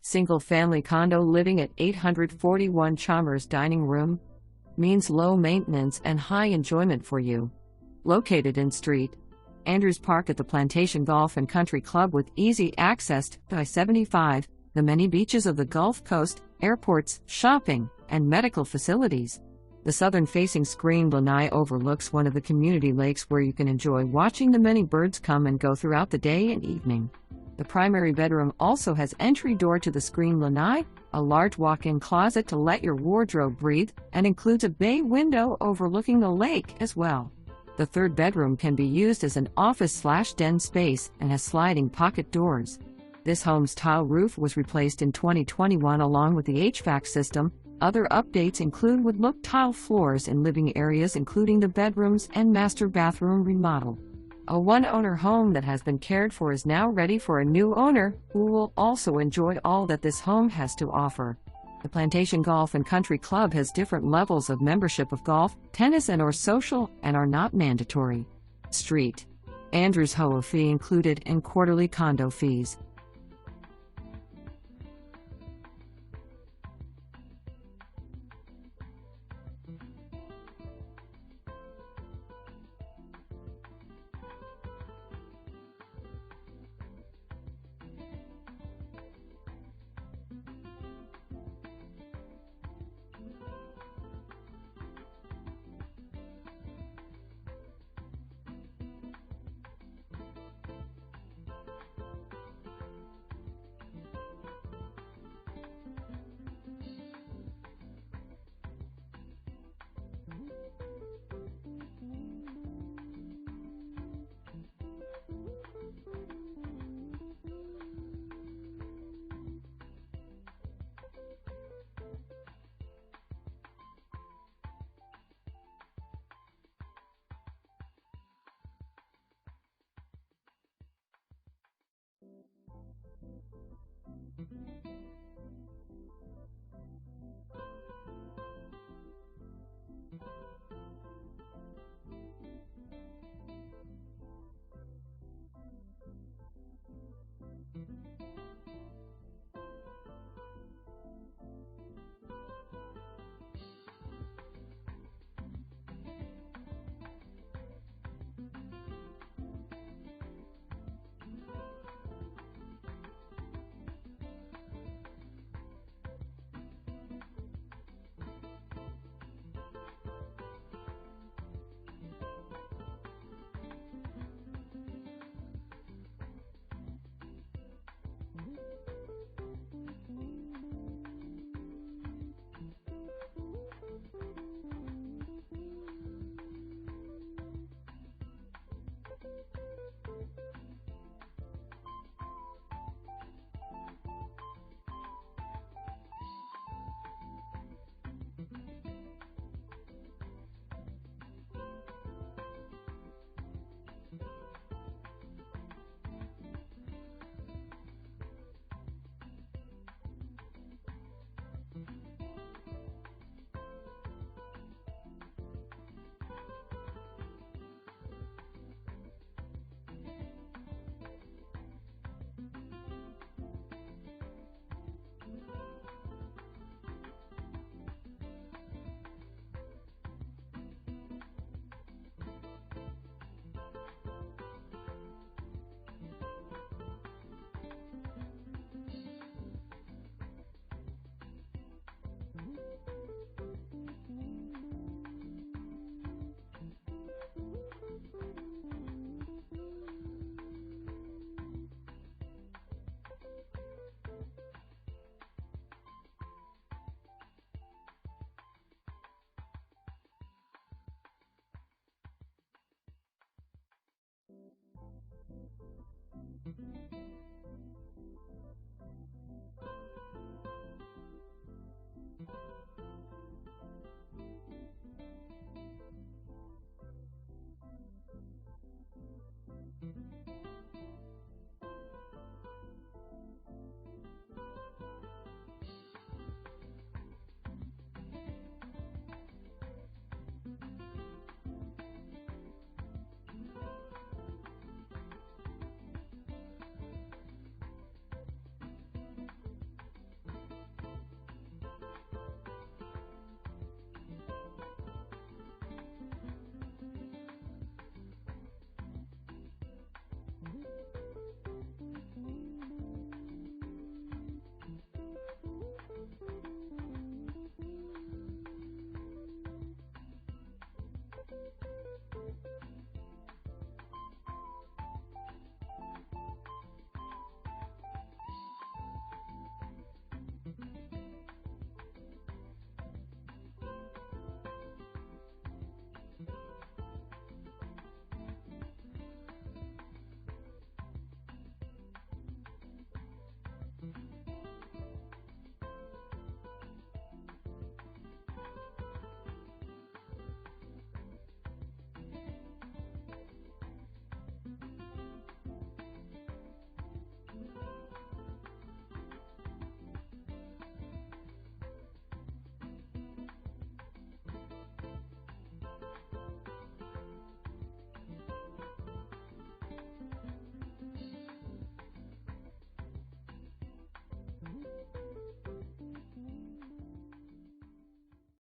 Single-family condo living at 841 CHALMERS dining room means low maintenance and high enjoyment for you. Located in St. Andrews Park at the Plantation Golf and Country Club with easy access to I-75, the many beaches of the Gulf Coast, airports, shopping, and medical facilities. The southern-facing screen lanai overlooks one of the community lakes where you can enjoy watching the many birds come and go throughout the day and evening. The primary bedroom also has entry door to the screen lanai, a large walk-in closet to let your wardrobe breathe, and includes a bay window overlooking the lake as well. The third bedroom can be used as an office/den space and has sliding pocket doors. This home's tile roof was replaced in 2021 along with the HVAC system. Other updates include wood-look tile floors in living areas including the bedrooms and master bathroom remodel. A one-owner home that has been cared for is now ready for a new owner who will also enjoy all that this home has to offer. The Plantation Golf and Country Club has different levels of membership of golf, tennis and/or social, and are not mandatory. St. Andrews HOA fee included and quarterly condo fees.